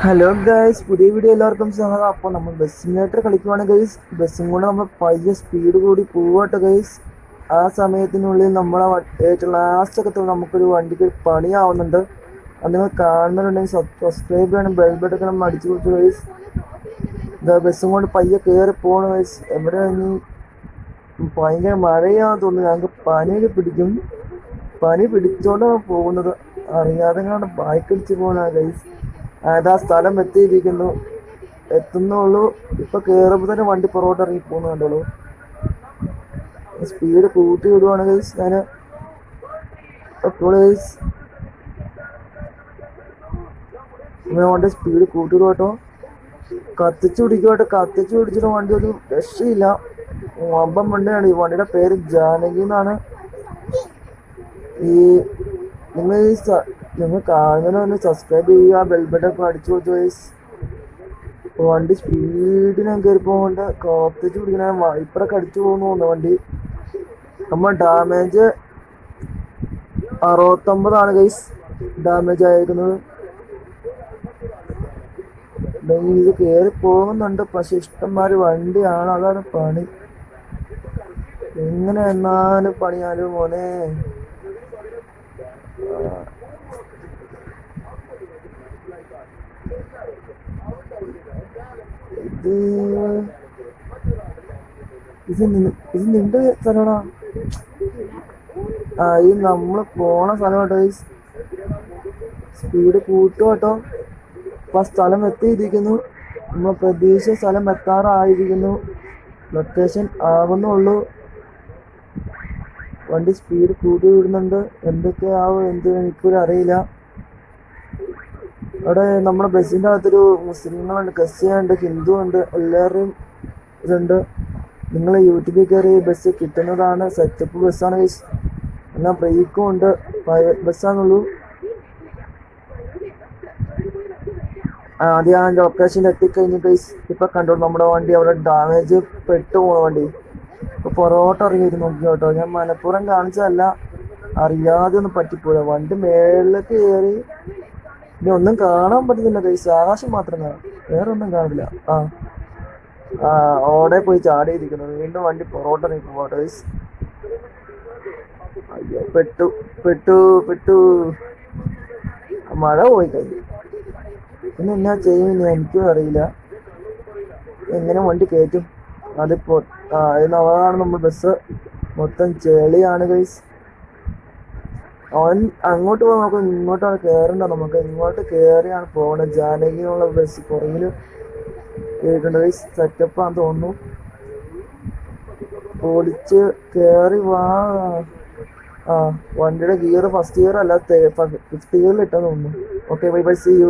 Hello guys, പുതിയ video എല്ലാവർക്കും സ്വാഗതം. അപ്പോൾ നമ്മൾ ബസ് സിമുലേറ്റർ കളിക്കുവാണ് ഗൈസ്. ബസ്സും കൂടെ നമ്മൾ പയ്യെ സ്പീഡ് കൂടി പോവാട്ടോ ഗൈസ്. ആ സമയത്തിനുള്ളിൽ നമ്മളെ ഏറ്റവും ലാസ്റ്റൊക്കെ നമുക്കൊരു വണ്ടിക്ക് പണിയാവുന്നുണ്ട്. അത് നിങ്ങൾ കാണുന്നുണ്ടെങ്കിൽ സബ്സ്ക്രൈബ് ചെയ്യണം, ബെൽ ബട്ടൺ നമ്മൾ അടിച്ചു കൊടുത്തു ഗൈസ്. ഇതാ ബസ്സും കൊണ്ട് പയ്യെ കയറി പോകണം ഗൈസ്. എവിടെ ഇനി ഭയങ്കര മഴയാണെന്ന് തോന്നുന്നു. ഞങ്ങൾക്ക് പനിയൊക്കെ പിടിക്കും. പനി പിടിച്ചോണ്ടാണ് പോകുന്നത്. അറിയാതെ ബൈക്ക് അടിച്ച് പോകണ ഗൈസ്. അതാ സ്ഥലം എത്തുന്നുള്ളൂ. ഇപ്പൊ കേറുമ്പോ തന്നെ വണ്ടി പുറകോട്ട് ഇറങ്ങി പോകുന്ന കണ്ടോളൂ. സ്പീഡ് കൂട്ടി വിടുവാണ് ഗൈസ് ഞാന്. വണ്ടി സ്പീഡ് കൂട്ടി വിടുവാട്ടോ. കത്തിച്ചു പിടിച്ചിട്ട് വണ്ടി ഒരു രക്ഷയില്ല. വമ്പൻ വണ്ടിയാണ്. ഈ വണ്ടിയുടെ പേര് ജാനകി എന്നാണ്. ഈ നിങ്ങൾ കാണുന്നതിന് സബ്സ്ക്രൈബ് ചെയ്യുക, ബെൽ ബട്ടൺ ഒക്കെ അടിച്ചു കൊടുത്തു ഗൈസ്. വണ്ടി സ്പീഡിന് കയറി പോകുന്നുണ്ട്. കത്തിച്ചു പിടിക്കണ വൈപ്പറൊക്കെ അടിച്ചു പോകുന്നു വണ്ടി. നമ്മൾ ഡാമേജ് 69 ഗൈസ് ഡാമേജ് ആയിരിക്കുന്നത്. ഇത് കയറി പോകുന്നുണ്ട്, പക്ഷെ ഇഷ്ടംമാതിരി വണ്ടിയാണ്. അതാണ് പണി. എങ്ങനെ എന്നാലും പണിയാലും മോനെ. ഇത് നിന്റെ സ്ഥലമാണോ? ഇത് നമ്മള് പോണ സ്ഥലമാട്ടോ. സ്പീഡ് കൂട്ടുവാട്ടോ. ഇപ്പൊ സ്ഥലം എത്തിയിരിക്കുന്നു. നമ്മൾ പ്രതീക്ഷിച്ച സ്ഥലം എത്താറായിരിക്കുന്നു. ലൊക്കേഷൻ ആവുന്നുള്ളൂ. വണ്ടി സ്പീഡ് കൂട്ടി വിടുന്നുണ്ട്. എന്തൊക്കെയാവും എനിക്കൊരു അറിയില്ല. അവിടെ നമ്മുടെ ബസ്സിൻ്റെ അകത്തൊരു മുസ്ലിങ്ങളുണ്ട്, ക്രിസ്ത്യനുണ്ട്, ഹിന്ദു ഉണ്ട്, എല്ലാവരുടെയും ഇതുണ്ട്. നിങ്ങൾ യൂട്യൂബിൽ കയറി ബസ് കിട്ടുന്നതാണ്. സെറ്റപ്പ് ബസ്സാണ് ഗൈസ്. എന്നാൽ ബ്രേക്കും ഉണ്ട്. ബസ്സാന്നുള്ളൂ. ആദ്യം ആ ലൊക്കേഷനിൽ എത്തിക്കഴിഞ്ഞ് ഗൈസ് ഇപ്പൊ കണ്ടോളൂ. നമ്മുടെ വണ്ടി അവിടെ ഡാമേജ് പെട്ടു പോണ വണ്ടി. ഇപ്പൊ പുറകോട്ട് ഇറങ്ങിയിട്ട് നോക്കി കേട്ടോ. ഞാൻ മനഃപൂർവ്വം കാണിച്ചതല്ല, അറിയാതെ ഒന്ന് പറ്റിപ്പോയി. വണ്ടി മേളിലേക്ക് കയറി. ഇനി ഒന്നും കാണാൻ പറ്റുന്നില്ല ഗൈസ്. ആകാശം മാത്രം കാണാം, വേറെ ഒന്നും കാണില്ല. ഓടെ പോയി ചാടിയിരിക്കുന്നു. വീണ്ടും വണ്ടി പുറകോട്ട് ഇറങ്ങി പോവാട്ടോ ഗൈസ്. അയ്യോ, പെട്ടു. മഴ പോയി കഴിഞ്ഞു. പിന്നെ എന്നാ ചെയ്യും എനിക്കും അറിയില്ല. എങ്ങനെ വണ്ടി കയറ്റും? അതിപ്പോ അതാണ് നമ്മൾ ബസ്. മൊത്തം ചെളിയാണ് ഗൈസ്. അവൻ അങ്ങോട്ട് പോകാൻ നോക്കും, ഇങ്ങോട്ടാണ് കയറേണ്ട. നമുക്ക് ഇങ്ങോട്ട് കയറിയാണ് പോകണത്. ജാനകി എന്നുള്ള ബസ് പുറകില് കേൾക്കേണ്ട ഗൈസ്. സെറ്റപ്പാന്ന് തോന്നുന്നു. ഓടിച്ച് കയറി വാ. വണ്ടിയുടെ ഗിയർ ഫസ്റ്റ് ഗിയർ അല്ല, ഫിഫ്ത്ത് ഗിയറിൽ ഇട്ടെന്ന് തോന്നുന്നു. Okay, bye bye, see U.